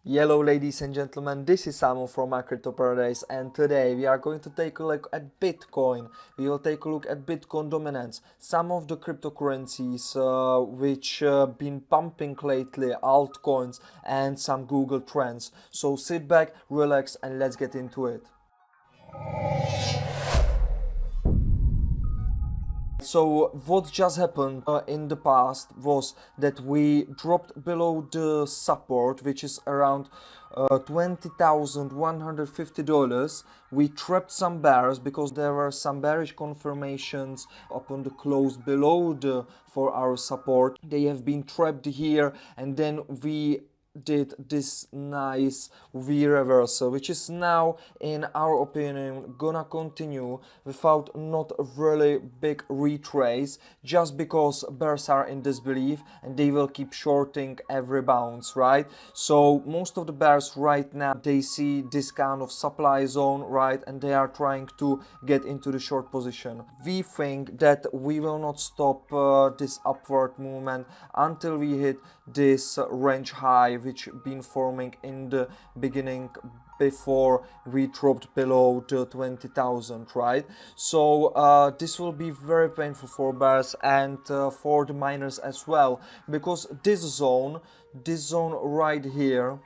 Hello ladies and gentlemen, this is Simon from My Crypto Paradise, and today we are going to take a look at Bitcoin. We will take a look at Bitcoin dominance, some of the cryptocurrencies which been pumping lately, altcoins, and some Google trends. So sit back, relax, and let's get into it. So what just happened in the past was that we dropped below the support, which is around $20,150. We trapped some bears because there were some bearish confirmations upon the close below the for our support. They have been trapped here, and then we did this nice V reversal, which is now, in our opinion, gonna continue without not a really big retrace, just because bears are in disbelief and they will keep shorting every bounce, right? So most of the bears right now, they see this kind of supply zone, right, and they are trying to get into the short position. We think that we will not stop this upward movement until we hit this range high which been forming in the beginning before we dropped below the 20,000, right? So this will be very painful for bears and for the miners as well, because this zone right here,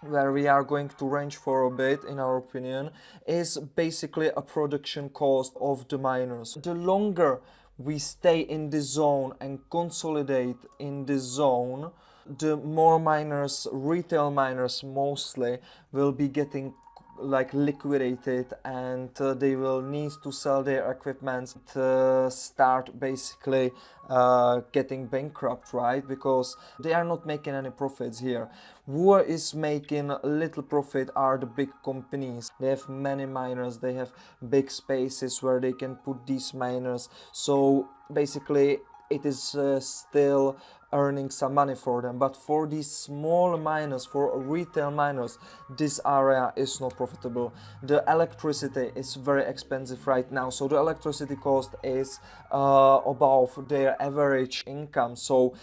where we are going to range for a bit, in our opinion, is basically a production cost of the miners. The longer we stay in this zone and consolidate in this zone, the more miners, retail miners mostly, will be getting like liquidated, and they will need to sell their equipment to start basically getting bankrupt, right? Because they are not making any profits here. Who is making little profit are the big companies. They have many miners, they have big spaces where they can put these miners, so basically it is still earning some money for them. But for these small miners, for retail miners, this area is not profitable. The electricity is very expensive right now, so the electricity cost is above their average income. So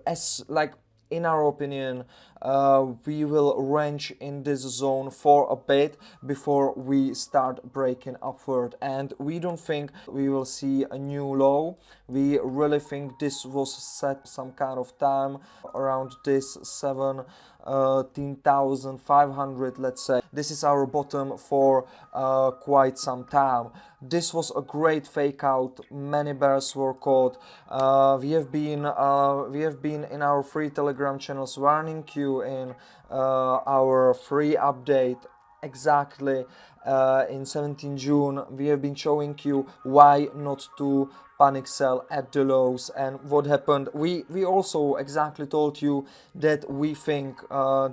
as like, in our opinion, we will range in this zone for a bit before we start breaking upward, and we don't think we will see a new low. We really think this was set some kind of time around this 17,500, let's say. This is our bottom for quite some time. This was a great fake out. Many bears were caught. We have been in our free Telegram channels warning you in our free update exactly in 17 June. We have been showing you why not to panic sell at the lows, and what happened. We also exactly told you that we think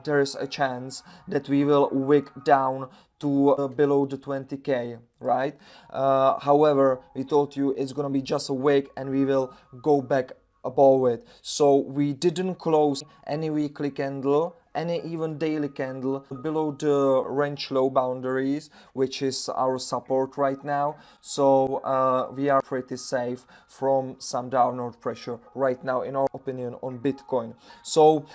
there is a chance that we will wick down to below the 20k, right? However, we told you it's gonna be just a wick and we will go back above it. So we didn't close any weekly candle, any even daily candle below the range low boundaries, which is our support right now. So we are pretty safe from some downward pressure right now, in our opinion, on Bitcoin. So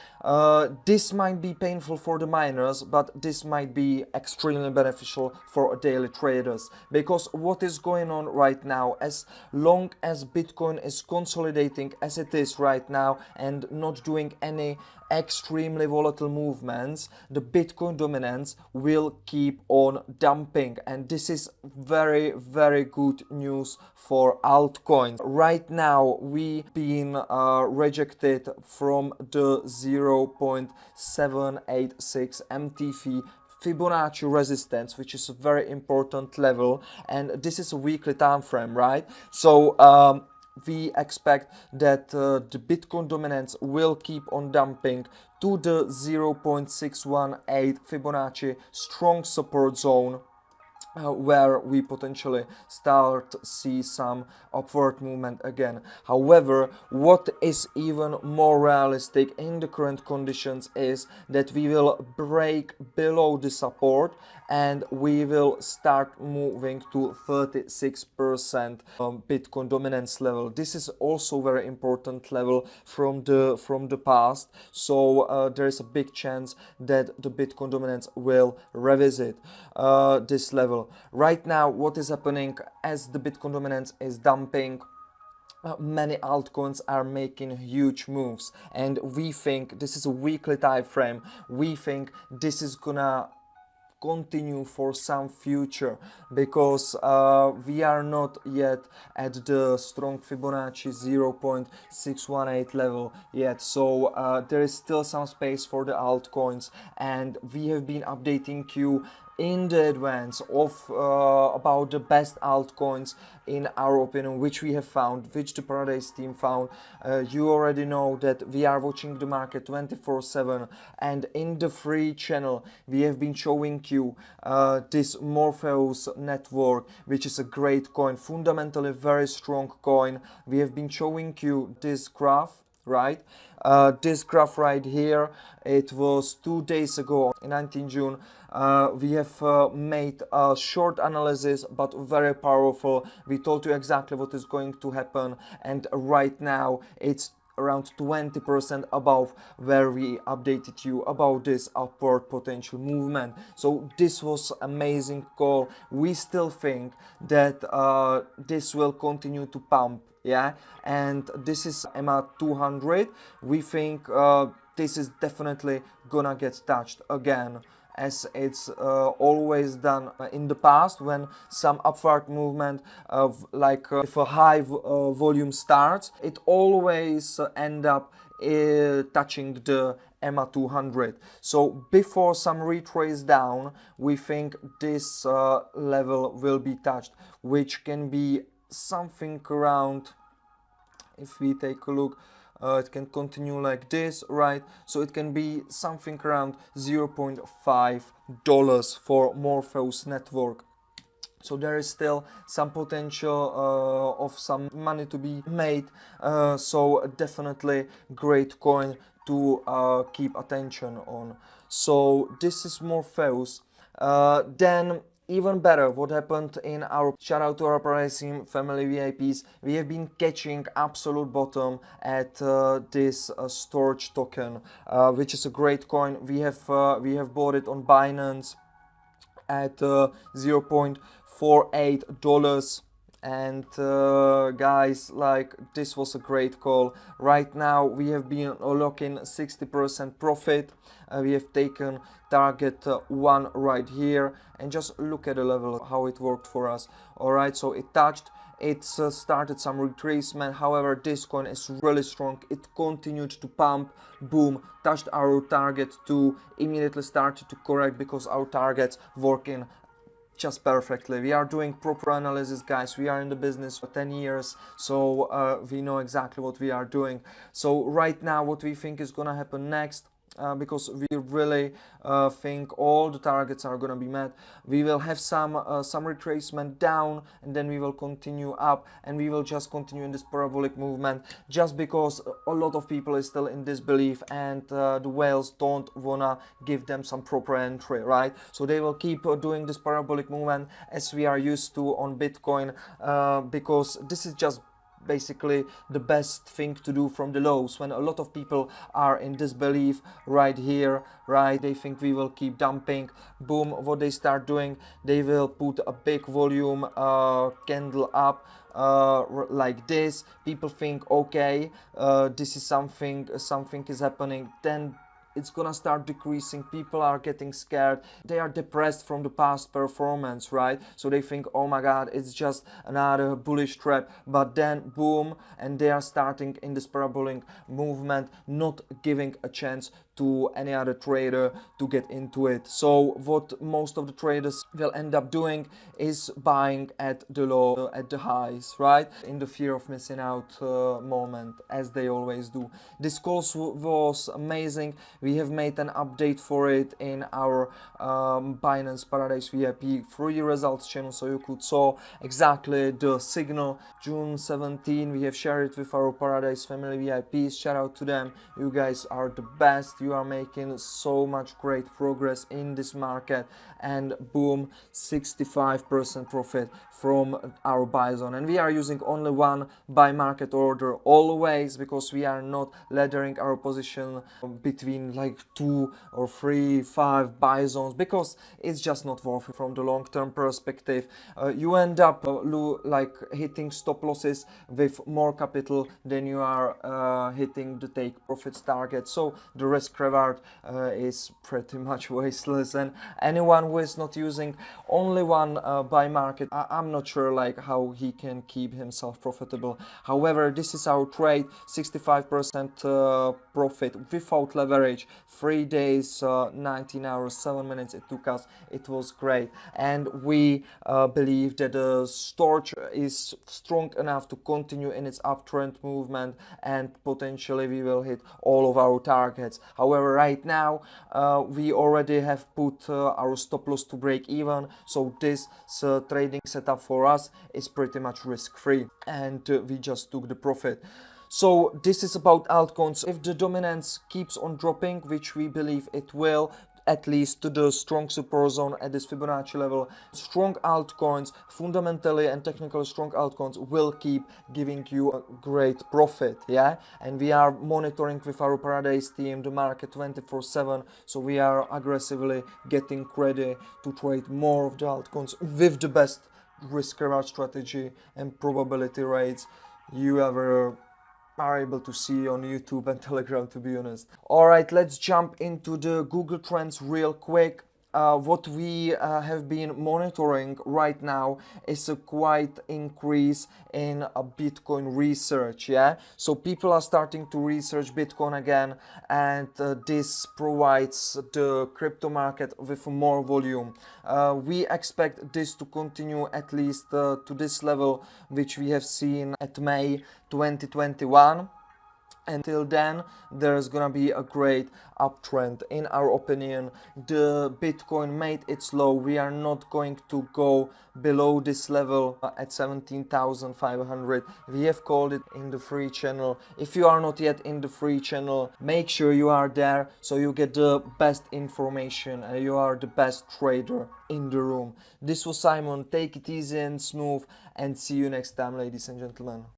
this might be painful for the miners, but this might be extremely beneficial for daily traders, because what is going on right now, as long as Bitcoin is consolidating as it is right now and not doing any extremely volatile movements, the Bitcoin dominance will keep on dumping, and this is very, very good news for altcoins. Right now we been rejected from the 0.786 MTF Fibonacci resistance, which is a very important level, and this is a weekly time frame, right? So we expect that the Bitcoin dominance will keep on dumping to the 0.618 Fibonacci strong support zone. where we potentially start see some upward movement again. However, what is even more realistic in the current conditions is that we will break below the support and we will start moving to 36% Bitcoin dominance level. This is also very important level from the past, so there is a big chance that the Bitcoin dominance will revisit this level. Right now, what is happening as the Bitcoin dominance is dumping, many altcoins are making huge moves, and we think this is a weekly time frame. We think this is gonna continue for some future, because we are not yet at the strong Fibonacci 0.618 level yet, so there is still some space for the altcoins, and we have been updating you in the advance of about the best altcoins in our opinion, which we have found, which the Paradise team found. You already know that we are watching the market 24/7, and in the free channel we have been showing you this Morpheus network, which is a great coin, fundamentally very strong coin. We have been showing you this graph, right? This graph right here, it was 2 days ago, 19 June. We have made a short analysis, but very powerful. We told you exactly what is going to happen, and right now it's around 20% above where we updated you about this upward potential movement. So this was amazing call. We still think that this will continue to pump, yeah, and this is EMA 200. We think this is definitely gonna get touched again, as it's always done in the past when some upward movement of if a high volume starts, it always end up touching the EMA 200. So before some retrace down, we think this level will be touched, which can be something around, if we take a look, it can continue like this, right? So it can be something around $0.5 for Morpheus network. So there is still some potential of some money to be made. So definitely great coin to keep attention on. So this is Morpheus. Then even better, what happened in our shout out to our ParadiseTeam family VIPs. We have been catching absolute bottom at this storage token, which is a great coin. We have bought it on Binance at $0.48, and guys, like, this was a great call. Right now we have been locking 60% profit. We have taken target 1 right here, and just look at the level, how it worked for us. All right, so it touched, it started some retracement. However, this coin is really strong. It continued to pump, boom, touched our target 2, immediately started to correct because our targets working just perfectly. We are doing proper analysis, guys. We are in the business for 10 years, so we know exactly what we are doing. So right now, what we think is gonna happen next, because we really think all the targets are gonna be met. We will have some retracement down, and then we will continue up, and we will just continue in this parabolic movement, just because a lot of people is still in disbelief, and the whales don't wanna give them some proper entry, right? So they will keep doing this parabolic movement as we are used to on Bitcoin, because this is just basically the best thing to do from the lows, when a lot of people are in disbelief right here, right? They think we will keep dumping. Boom, what they start doing, they will put a big volume candle up like this. People think, okay, this is something is happening. Then it's gonna start decreasing. People are getting scared. They are depressed from the past performance, right? So they think, oh my god, it's just another bullish trap. But then boom, and they are starting in this parabolic movement, not giving a chance to any other trader to get into it. So what most of the traders will end up doing is buying at the low, at the highs, right? In the fear of missing out moment, as they always do. This course was amazing. We have made an update for it in our Binance Paradise VIP free results channel, so you could saw exactly the signal. June 17, we have shared it with our Paradise Family VIPs. Shout out to them. You guys are the best. You are making so much great progress in this market, and boom, 65% profit from our buy zone. And we are using only one buy market order always, because we are not laddering our position between like 2 or 3, 5 buy zones, because it's just not worth it from the long-term perspective. You end up like hitting stop losses with more capital than you are hitting the take profits target, so the risk reward is pretty much wasteless. And anyone who is not using only one buy market, I'm not sure like how he can keep himself profitable. However, this is our trade, 65% profit without leverage, 3 days, 19 hours, 7 minutes it took us. It was great, and we believe that the storage is strong enough to continue in its uptrend movement, and potentially we will hit all of our targets. However, right now we already have put our stop loss to break even, so this trading setup for us is pretty much risk free, and we just took the profit. So this is about altcoins. If the dominance keeps on dropping, which we believe it will, at least to the strong support zone at this Fibonacci level, strong altcoins, fundamentally and technically strong altcoins, will keep giving you a great profit, yeah. And we are monitoring with our Paradise team the market 24/7, so we are aggressively getting ready to trade more of the altcoins with the best risk reward strategy and probability rates you ever are able to see on YouTube and Telegram, to be honest. Alright, let's jump into the Google Trends real quick. What we have been monitoring right now is a quite increase in Bitcoin research, yeah. So people are starting to research Bitcoin again, and this provides the crypto market with more volume. We expect this to continue at least to this level, which we have seen at May 2021. Until then, there's gonna be a great uptrend. In our opinion, the Bitcoin made its low. We are not going to go below this level at 17,500. We have called it in the free channel. If you are not yet in the free channel, make sure you are there, so you get the best information and you are the best trader in the room. This was Simon. Take it easy and smooth, and see you next time, ladies and gentlemen.